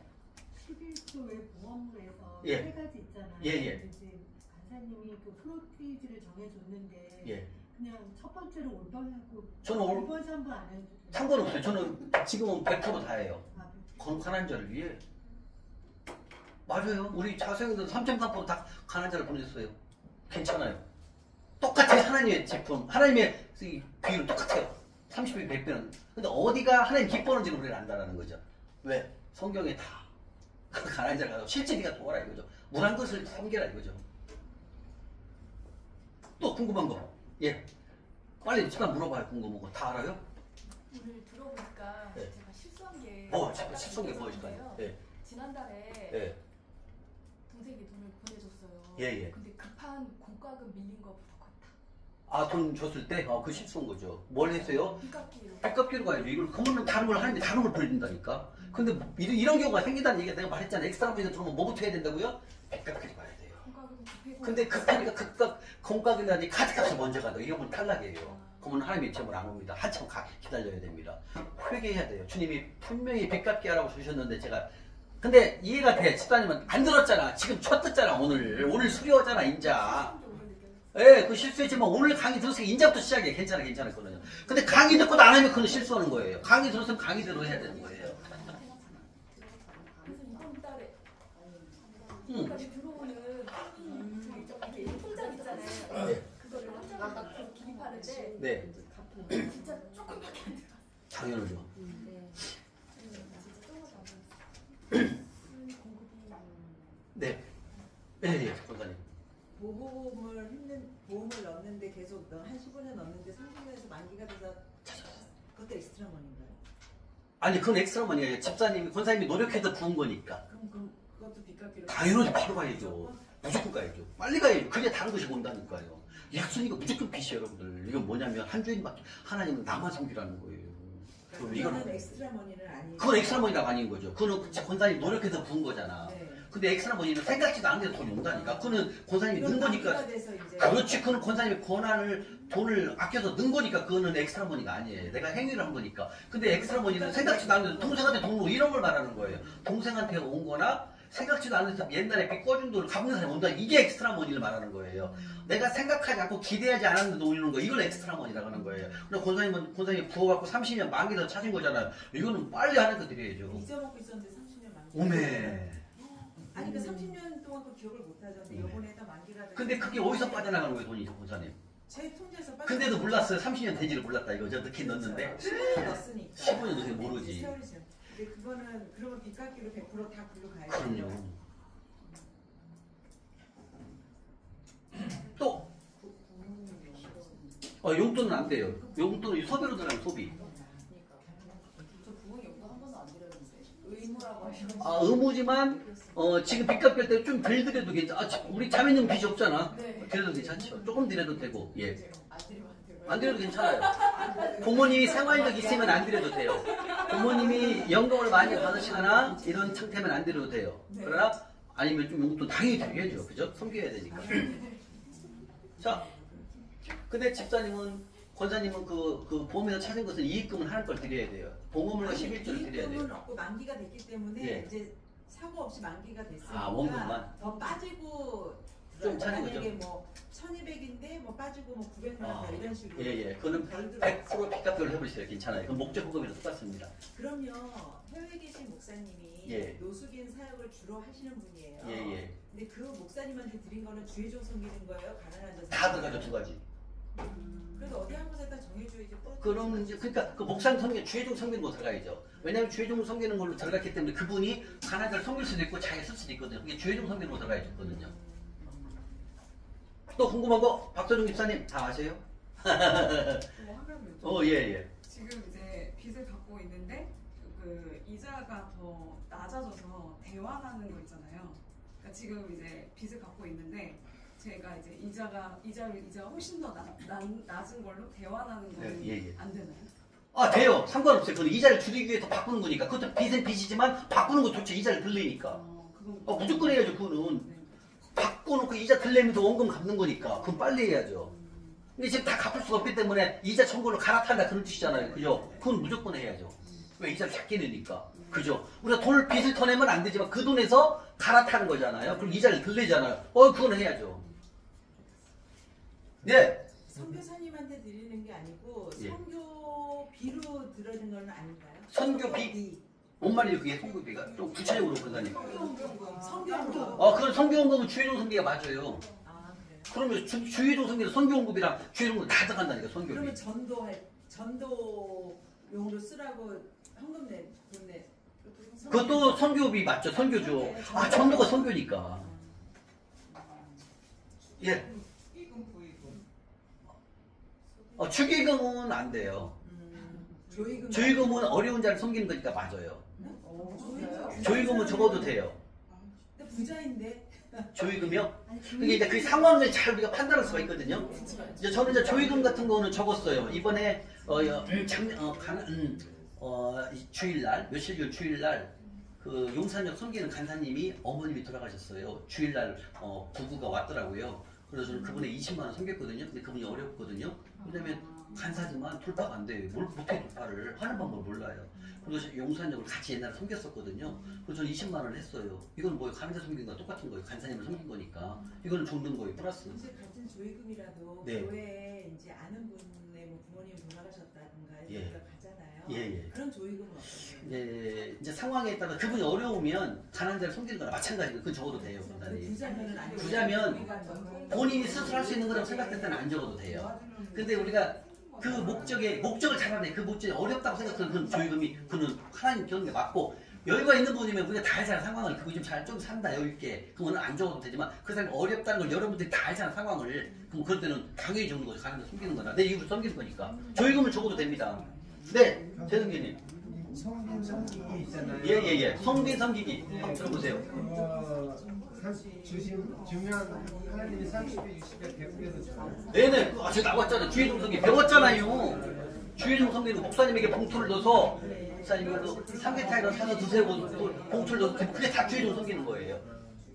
11조의 보험물에서
예.
세 가지 있잖아요.
예.
이제 간사님이 그 프로티지를 정해줬는데
예.
그냥 첫 번째로 올바르고
저는
2번, 3번 안 해도 돼요.
상관없어요. 저는 지금은 100% 다해요.
아,
가난한 자를 위해. 맞아요. 우리 자수형들 3.3%다 가난한 자를 보내줬어요. 괜찮아요. 똑같아요. 하나님의 제품. 하나님의 비율은 똑같아요. 30배, 100배는. 근데 어디가 하나님 기뻐하는지는 우리는 안다라는 거죠. 왜? 성경에 다 가난한 자를 가서 실제 네가 도와라 이거죠. 물 한 것을 섬겨라 이거죠. 또 궁금한 거. 예. 빨리 집안 물어봐요. 궁금한 거. 다 알아요?
오늘 들어보니까
네.
제가 실수한 게
실수한 게 뭐 있을까요? 예.
지난달에
예.
동생이 돈을 보내줬어요.
예.
근데 급한 공과금 밀린 거보다 컸다.
아, 돈 줬을 때? 그 실수한 거죠. 뭘 했어요?
빚갚기로.
빚갚기로 가야죠. 이걸 그러면 다른 걸 하는데 다른 걸 보내준다니까. 근데 이런 경우가 생긴다는 얘기가 내가 말했잖아. 엑스트라 비전 들어오면 뭐부터 해야 된다고요? 빚갚기로 가야 돼요.
공과금 급해서.
근데 급하니까 공과금이라니 카드값을 먼저 가도 이러면 탈락이에요. 그러면 하나님이 제물 안 옵니다. 한참 기다려야 됩니다. 회개해야 돼요. 주님이 분명히 빚갚게 하라고 주셨는데 제가 근데 이해가 돼. 집사님은 안 들었잖아. 지금 첫 듣잖아. 오늘 수료하잖아. 인자. 예, 그 실수했지만 오늘 강의 들었으니까 인자부터 시작해. 괜찮아. 그거는요. 근데 강의 듣고도 안 하면 그건 실수하는 거예요. 강의 들었으면 강의대로 해야 되는 거예요.
그래서 이번 달에
응.
까지 들어오는 저기 통장 있잖아요.
네.
그거를 통장에다 기입하는데
네.
진짜 조금밖에 안 들어갔어요.
당연하죠.
네.
진짜 조금밖에 안 들어갔어요. 공급이
네. 네, 권사님.
보험을 넣는데 계속 한 15년 넣는데 30년에서 만기가 돼서 그것도 엑스트라 머니인가요?
아니, 그건 엑스트라 머니예요. 집사님이, 권사님이 노력해서 부은 거니까.
그럼 그것도 빚갚기로
당연하지, 바로 가야죠. 무조건 가야죠. 빨리 가야죠. 그게 다른 것이 온다니까요. 약순이가 무조건 빚이에요, 여러분들. 이건 뭐냐면, 한 주인밖에, 하나님은 나만 섬기라는 거예요. 그럼
그거는 엑스트라 머니는 아니에요.
그건 엑스트라 머니가 아닌 거죠. 그거는 권사님 노력해서 부은 거잖아.
네.
근데 엑스트라 머니는 생각지도 않은데 돈이 온다니까. 그거는 권사님이 넣은 거니까.
만기가 돼서 이제
그렇지. 그건 권사님의 돈을 아껴서 넣은 거니까 그거는 엑스트라 머니가 아니에요. 내가 행위를 한 거니까. 근데 엑스트라 머니는 생각지도 않는데 동생한테 돈 오고 이런 걸 말하는 거예요. 동생한테 온 거나 생각지도 않은 옛날에 빚 꺼준 돈을 갚는 사람이 온다. 이게 엑스트라 머니를 말하는 거예요. 내가 생각하지 않고 기대하지 않았는데 오는 거. 이걸 엑스트라 머니라고 하는 거예요. 근데 권사님이 부어갖고 30년 만기에서 찾은 거잖아요. 이거는 빨리 하는 거 드려야죠.
잊어먹고 있었는데 30년 만기.
오메.
아니 그 30년 동안 그 기억을 못 하던데
네.
요번에 다 만기가 돼서
근데 그게 어디서 빠져나가는 거예요, 돈이, 권사님?
제 통장에서
근데도 몰랐어요. 30년 된지를 몰랐다. 이거 저 늦게 넣었는데.
15년 넣었으니까
15년 넣으면 모르지.
세월이 지났- 근데 그거는 그러면 빚갚기로 100%다 글로 가야
그럼요. 또 용돈은 안 돼요. 용돈은 소비로 들어가는 소비.
그러니까. 저 부모님 용돈 한 번도 안 드렸는데 의무라고 하셔가지고.
아, 의무지만 지금 빚 갚을 때 좀 덜 드려도 괜찮아. 우리 자매님 빚이 없잖아.
네.
드려도 괜찮죠. 조금 드려도 되고. 예.
안 드리면 안 돼요.
안 드려도 괜찮아요. 부모님이 생활력 있으면 안 드려도 돼요. 부모님이 연금을 많이 받으시거나 이런 상태면 안 드려도 돼요. 그러나 아니면 좀 용돈 당연히 드려야죠. 그죠? 섬겨야 되니까. 자, 근데 집사님은, 권사님은 그 보험에서 찾은 것은 이익금을 하는 걸 드려야 돼요. 보험물과 11조를 드려야 돼요.
이익금은 없고 만기가 됐기 때문에
예.
이제 사고 없이 만기가 됐으니까
아, 원금만?
더 빠지고
좀 차는 거죠.
만약에 뭐 1200인데 뭐 빠지고 뭐 900만 원
아,
이런 식으로
예. 그거는
덜 들어가죠.
100% 빚값별로 해보세요. 괜찮아요. 그건 목적 보험이랑 똑같습니다.
그럼요. 해외에 계신 목사님이
예.
노숙인 사역을 주로 하시는 분이에요.
예.
근데 그 목사님한테 드린 거는 주의종 섬기는 거예요? 가난한 자
다 들어가죠, 두 가지.
그래도 어디 한 곳에다 정해줘야지.
그럼 이제 그러니까 그 목사님 섬기는 주의종 섬기는 거 들어가야죠. 왜냐하면 주의종 섬기는 걸로 들어갔기 때문에 그분이 가난자를 섬길 수도 있고 자기가 쓸 수도 있거든요. 그게 주의종 섬기는 거 들어가야 좋거든요. 또 궁금한 거 박서중 집사님 다 아세요?
한 가지
예.
지금 이제 빚을 갖고 있는데 그 이자가 더 낮아져서 대환하는 거 있잖아요. 그러니까 지금 이제 빚을 갖고 있는데 제가 이제 이자가 훨씬 더 낮은 걸로 대환하는 거는
예.
안 되나요?
아, 돼요. 상관없어요. 그건 이자를 줄이기 위해서 바꾸는 거니까. 그것도 빚은 빚이지만 바꾸는 거 좋죠. 이자를 들리니까.
그건
무조건 해야죠. 그거는
네.
바꿔놓고 이자 들려면서 원금 갚는 거니까. 그건 빨리 해야죠. 근데 지금 다 갚을 수가 없기 때문에 이자 청구를 갈아탈라 그런 뜻이잖아요. 그죠? 그건 무조건 해야죠. 왜 이자를 작게 내니까. 그죠? 우리가 돈을 빚을 터내면 안 되지만 그 돈에서 갈아타는 거잖아요. 그럼 이자를 들리잖아요. 그건 해야죠. 네.
선교사님한테 드리는 게 아니고
예.
선교비로 들어는 건 아닌가요?
선교비. 뭔 말이에요? 그게 선교비가? 좀 구체적으로 권사님.
선교원금.
그건 선교원금은 주의종 선비가 맞아요.
아 그래요?
그러면 주의종 선비는 선교원금이랑 주의종금 다 들어간다니까, 선교비.
그러면 전도용으로 쓰라고 현금 돈 내.
그것도 선교비 맞죠? 선교죠. 아, 전도가 선교니까. 예. 축의금은 안 돼요. 조의금은 어려운 자를 섬기는 거니까 맞아요. 조의금은 적어도 돼요.
근데 부자인데.
조의금이요? 그게 이제 그 상황을 잘 우리가 판단할 수가 있거든요. 이제 저는 이제 조의금 같은 거는 적었어요. 이번에 주일날 며칠 전 주일날 그 용산역 섬기는 간사님이 어머님이 돌아가셨어요. 주일날 부부가 왔더라고요. 그래서 저는 그분에 20만 원 섬겼거든요. 근데 그분이 어렵거든요. 왜냐면 간사지만 돌파가 안 돼요. 못해 돌파를 하는 방법을 몰라요. 그래서 용산역을 같이 옛날에 섬겼었거든요. 그래서 저는 20만 원을 했어요. 이건 뭐예요? 간사 섬긴 거랑 똑같은 거예요. 간사님을 섬긴 거니까. 이거는 줬는 거예요. 플러스.
이제 같은 조의금이라도
네.
교회에 이제 아는 분의 뭐 부모님 돌아가셨다든가 해서
예.
우리가 가잖아요.
예.
그런 조의금은 어떤가요?
예, 이제 상황에 따라 그분이 어려우면 가난한 자를 섬기는 거랑 마찬가지고 그건 적어도 돼요.
근데 부자면은 안 돼요.
부자면 본인이 스스로 할 수 있는 거라고 생각될 때는 안 적어도 돼요. 근데 우리가 그 목적을 잘하네. 그 목적이 어렵다고 생각하는 그 조이금이 그는 하나님 주는 게 맞고 여유가 있는 분이면 우리가 다 알잖아 상황을. 그거 좀 산다 여유 있게. 그거는 안 적어도 되지만 그 사람이 어렵다는 걸 여러분들이 다 알잖아 상황을. 그럼 그럴 때는 당연히 적는 거지. 가는 거 숨기는 거다. 내 이유를 숨기는 거니까. 조이금을 적어도 됩니다. 네, 재승기님.
성긴 성기기 있잖아요.
예예예. 성긴 섬기기. 한번 들어보세요.
주면 하나님이 30배, 60배, 100배도 줘요.
네네. 아, 제가 나왔잖아요. 주의종 성기 배웠잖아요. 주의종 성기는 목사님에게 봉투를 넣어서 목사님도 삼계탕이랑 사서 드세요. 봉투를 넣어서 그게 다 주의종 성기는 거예요.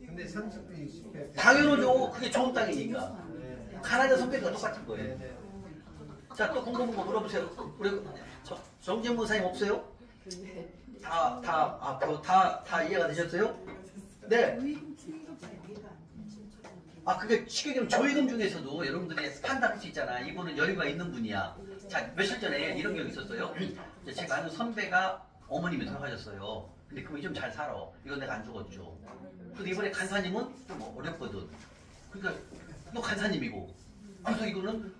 근데 30배, 60배.
당연하죠. 그게 좋은 땅이니까. 가나다 성격과 똑같은 거예요. 자, 또 궁금한 거 물어보세요. 우리 정진 목사님 없어요? 다 이해가 되셨어요? 네.
조이금 추이금 잘 이해가 안 돼요.
아, 그게 추계금 조이금 중에서도 여러분들이 판단할 수 있잖아. 이분은 여유가 있는 분이야. 자, 며칠 전에 이런 경우 있었어요. 제가 아는 선배가 어머님이 돌아가셨어요. 근데 그분이 좀 잘 살아. 이건 내가 안 죽었죠. 근데 이번에 간사님은 좀 어렵거든. 그러니까 너 간사님이고. 그래서 이거는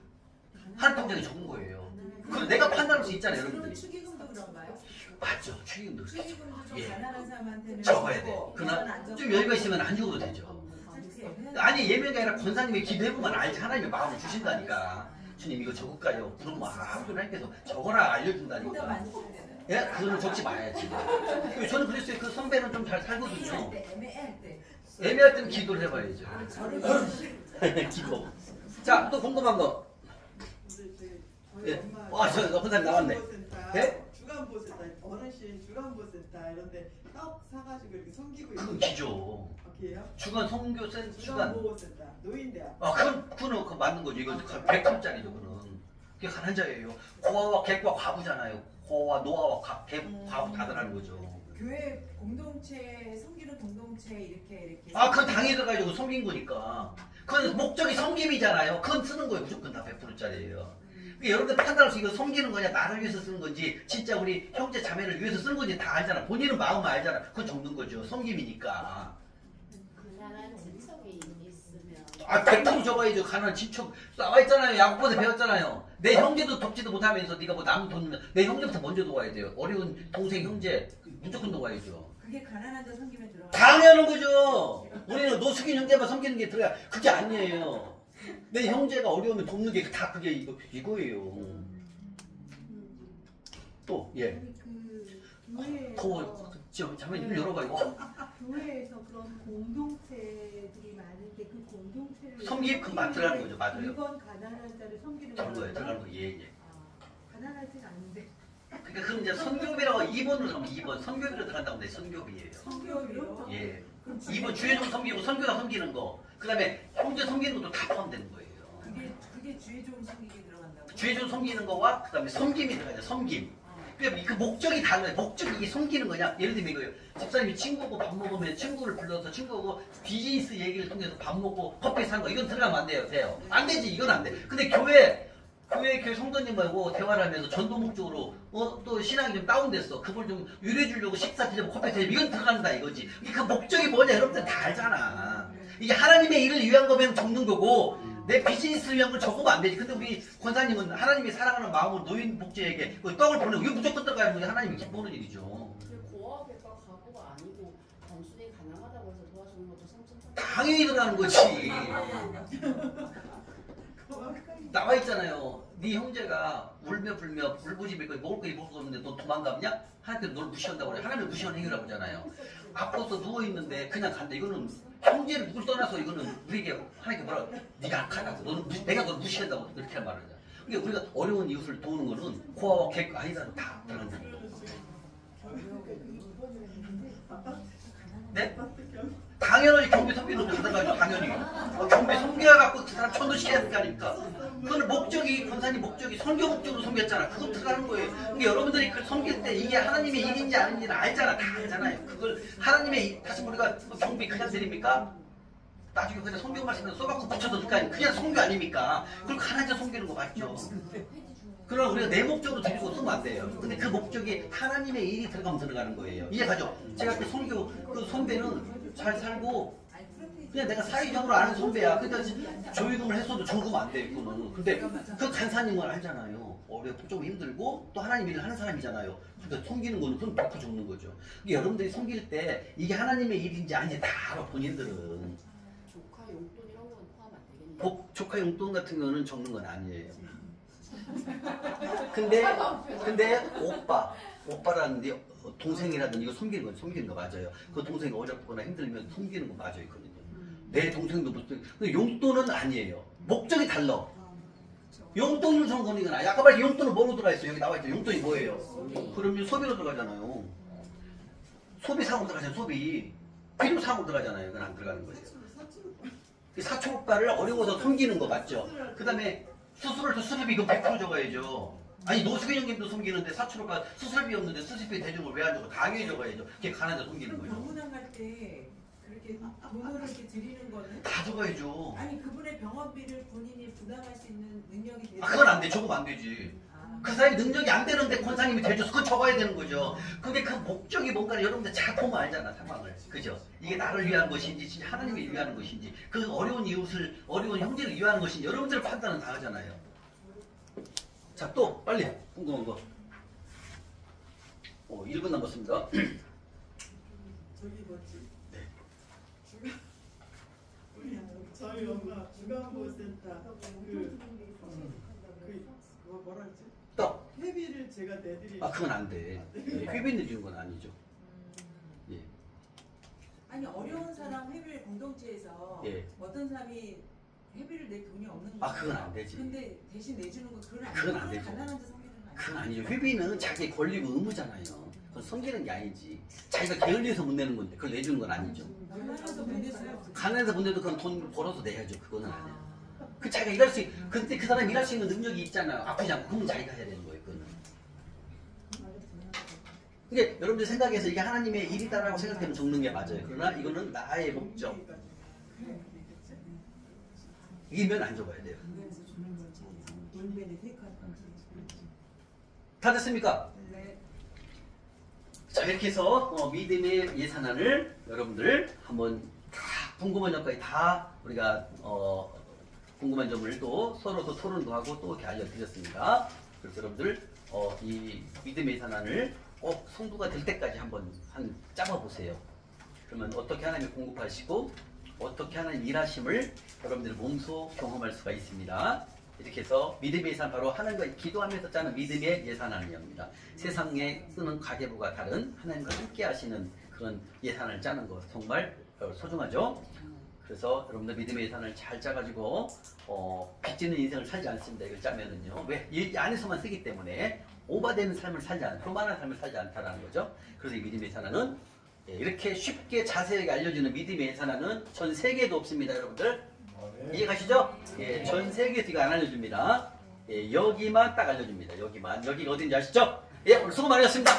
한 통장에 적은 거예요. 그걸 내가 판단할 수 있잖아요,
그럼
여러분들이.
축의금도 그런가요?
맞죠. 추기금도 그렇죠.
축의금도 좀
예.
가난한 사람한테는
적어야 돼.
적고,
그러나
그건 안
좀
적고.
여유가 있으면 안 죽어도 되죠. 아니 예명이 아니라 권사님이 기도해보면 알지. 하나님의 마음을 주신다니까. 주님 이거 적을까요? 그럼 막 하나님께서 적어라
부담
알려준다니까.
안 줄 때는.
예? 그거는 적지 마야지. 저는 그랬어요. 그 선배는 좀 잘 살거든요.
애매할 때, 애매할 때.
애매할 때는 기도를 해봐야죠.
저를
기도. 자, 또 궁금한 거. 예. 저 권사님 나왔네. 예?
주간보센터, 어르신 주간보센터 이런데 떡 사가지고 이렇게 섬기고
그건
있는
기죠.
거기에요?
주간 선교센 주간.
주간보호센터, 노인대학.
아, 그건 그거 맞는 거죠. 이건 100톤짜리죠, 그거는. 그게 가난 자예요. 고아와 객과 과부잖아요. 고아와 노아와 과부 다 들어가는 거죠.
교회 공동체, 섬기는 공동체 이렇게.
아, 그건 당연히 들어가죠. 섬긴 거니까. 그건 목적이 섬김이잖아요. 그건 쓰는 거예요. 무조건 다 100%짜리예요. 여러분들 판단할 수 이거 섬기는 거냐, 나를 위해서 쓰는 건지, 진짜 우리 형제 자매를 위해서 쓰는 건지 다 알잖아. 본인은 마음 알잖아. 그건 적는 거죠. 섬김이니까.
가난한 친척이 있으면
아, 100% 적어야죠. 가난한 친척. 나와 있잖아요. 야곱보다 배웠잖아요. 내 형제도 돕지도 못하면서 네가 뭐 남 돕는 내 형제부터 먼저 도와야 돼요. 어려운 동생, 형제 무조건 도와야죠.
그게 가난한 데 섬기면 들어가요.
당연한 거죠. 우리는 노숙인 형제만 섬기는 게 들어가. 그게 아니에요. 내 형제가 어려우면 돕는 게 다 그게 이거예요. 또, 예.
아니 그 교회에서
더워. 잠깐 입을 열어봐요.
교회에서 그런 공동체들이 많은데 그 공동체를
섬기 그 들어가는 거죠. 맞아요.
이건 가난한 자를 섬기는
들어가는 거예요. 들어가는
거예요.
거. 예, 예.
가난하진 않은데
그러니까 그럼 이제 선교비라고 2번으로 가면 2번. 선교비로 들어간다고 하면 선교비예요.
성교비로
예. 2번 주의종 섬기고 선교가 섬기는 거. 그 다음에 형제 섬기는 것도 다 포함되는 거예요.
그게 주의 좋은 섬기기 들어간다고.
주의종 섬기는 거와 그 다음에 섬김이 들어가요. 섬김. 그러니까 그 목적이 달라요. 목적이 이게 섬기는 거냐? 예를 들면 이거예요. 집사님이 친구고 밥 먹으면 친구를 불러서 친구하고 비즈니스 얘기를 통해서 밥 먹고 커피 산 거 이건 들어가면 안 돼요. 돼요. 안 되지. 이건 안 돼. 근데 교회 성도님하고 대화를 하면서 전도 목적으로 또 신앙이 좀 다운됐어. 그걸 좀 유래해 주려고 식사 드리고 커피 드리고 이건 들어간다 이거지. 그 목적이 뭐냐 여러분들 다 알잖아. 이게 하나님의 일을 위한 거면 적는 거고 내 비즈니스를 위한 걸 적으면 안 되지. 근데 우리 권사님은 하나님이 사랑하는 마음으로 노인 복지에게 그 떡을 보내고 이거 무조건 들어가는 게 하나님이 기뻐하는 일이죠.
고아와 객과 과부가 아니고 단순히 가난하다고 해서 도와주는 것도 성천천.
당연히 들어가는 거지. 나와 있잖아요. 네 형제가 울며 불며 울부짖고 먹을 거 입을 거 없는데 너 도망가냐? 하나님께서 너를 무시한다고 그래. 하나님을 무시하는 행위라고 하잖아요. 아파서 누워있는데 그냥 간다. 이거는 형제를 누굴 떠나서 이거는 우리에게 하나님께 뭐라 네가 악하다고 너는 내가 너를 무시한다고 이렇게 말하잖아. 그러니까 우리가 어려운 이웃을 도우는 거는 고아와 객 아이가 다 들어간다는 거예요. 네? 당연히 경비 섬기는 거 들어가죠. 당연히. 경비 섬겨갖고 그 사람 천도시켜야 되니까. 그건 목적이 권사님 목적이 선교 목적으로 섬겼잖아. 그거 들어가는 거예요. 그러니까 여러분들이 그걸 섬길 때 이게 하나님의 일인지 아닌지는 알잖아. 다 알잖아요. 그걸 하나님의 다시 우리가 경비 그냥 드립니까? 나중에 그냥 선교 말씀을 써갖고 붙여서 그냥 선교 아닙니까? 그걸 가난자 섬기는 거 맞죠? 그럼 우리가 내 목적으로 드리고 쓰면 안 돼요. 근데 그 목적이 하나님의 일이 들어가면 들어가는 거예요. 이해가죠? 제가 그 선교 그 선배는 잘 살고 그냥 내가 사회적으로 아는 선배야. 그러니까 조의금을 했어도 적으면 안 돼. 그거는. 근데 그 간사님은 알잖아요. 어렵고 좀 힘들고 또 하나님 일을 하는 사람이잖아요. 그러니까 섬기는 거는 그건 100% 죽는 거죠. 그러니까 여러분들이 섬길 때 이게 하나님의 일인지 아닌지 다 알아, 본인들은.
조카 용돈 이런 건 포함 안 되겠네요.
조카 용돈 같은 거는 적는 건 아니에요. 근데 오빠라는데 동생이라든지 이거 섬기는 거 맞아요. 그 동생이 어렵거나 힘들면 섬기는 거 맞아요, 있거든요. 내 동생도 무슨 근데 용돈은 아니에요. 목적이 달라. 용돈을 선거는 건 아니야. 아까 말한 용돈은 뭐로 들어가 있어요? 여기 나와 있죠. 용돈이 뭐예요? 그러면 소비로 들어가잖아요. 소비 사고 들어가잖아요. 소비 필요 사고 들어가잖아요. 그건 안 들어가는 거죠. 사초오빠를 어려워서 섬기는 거 맞죠? 그 다음에 수술할 때 수술비 이거 100% 적어야죠. 아니 노숙인 형님도 섬기는데 사초오빠 수술비 없는데 수술비 대중을 왜 안 적어? 당연히 적어야죠. 그게 가난해서 섬기는 거죠.
병문안 갈 때 그렇게 돈을 이렇게 드리는 거는
다 적어야죠.
아니 그분의 병원비를 본인이 부담할 수 있는 능력이 되는
그건 안 돼. 적으면 안 되지. 그 사람이 능력이 안 되는데 권사님이 대줘서 그건 적어야 되는 거죠. 근데 그 목적이 뭔가 여러분들 잘 보면 알잖아, 상황을. 그죠? 이게 나를 위한 것인지 진짜 하나님을 위하는 것인지 그 어려운 이웃을 어려운 형제를 위하는 것인지 여러분들 판단은 다 하잖아요. 자, 또 빨리 궁금한 거. 1분 남았습니다.
저기 뭐지?
네.
우리 저희 엄마 주간보센터 그거 뭐라 했지?
또.
회비를 제가 내드리.
그건 안 돼. 회비 내주는 건 아니죠. 예.
아니 어려운 사람 회비를 공동체에서
예.
어떤 사람이 회비를 낼 돈이 없는 거야.
그건 안 되지.
근데 대신 내주는 거
그건 안 되죠.
가난한 자 섬기는 거 아니야?
그건 아니죠. 회비는 자기의 권리고 의무잖아요. 그건 섬기는 게 아니지. 자기가 게을리해서 못 내는 건데 그걸 내주는 건 아니죠.
가난해서 못 냈어요.
가난해서 못 내도 그건 돈 벌어서 내야죠. 그거는 아니야. 그 자기가 일할 수 근데 그 사람이 일할 수 있는 능력이 있잖아요. 아프지 않고 그러면 자기가 해야 되는 거예요. 그거는. 근데 여러분들 생각해서 이게 하나님의 일이다라고 생각하면 적는 게 맞아요. 그러나 이거는 나의 목적. 이면 안 적어야 돼요. 다 됐습니까?
네.
자, 이렇게 해서 믿음의 예산안을 여러분들 한번 다 궁금한 점까지 다 우리가 궁금한 점을 또 서로도 토론도 하고 또 이렇게 알려드렸습니다. 그래서 여러분들 이 믿음의 예산안을 꼭 성도가 될 때까지 한번 짜봐보세요. 그러면 어떻게 하나님을 공급하시고 어떻게 하나님 일하심을 여러분들의 몸소 경험할 수가 있습니다. 이렇게 해서 믿음의 예산 바로 하나님과 기도하면서 짜는 믿음의 예산안입니다. 세상에 쓰는 가계부가 다른 하나님과 함께 하시는 그런 예산을 짜는 것 정말 소중하죠. 그래서 여러분들 믿음의 예산을 잘 짜가지고 빚지는 인생을 살지 않습니다. 이걸 짜면은요. 왜? 이 안에서만 쓰기 때문에 오버되는 삶을 살지 않아, 교만한 삶을 살지 않다라는 거죠. 그래서 이 믿음의 예산안은 이렇게 쉽게 자세하게 알려주는 믿음의 예산안은 전 세계에도 없습니다, 여러분들. 이해가시죠? 예, 전 세계에서 이거 안 알려줍니다. 예, 여기만 딱 알려줍니다. 여기만. 여기가 어딘지 아시죠? 예, 오늘 수고 많으셨습니다.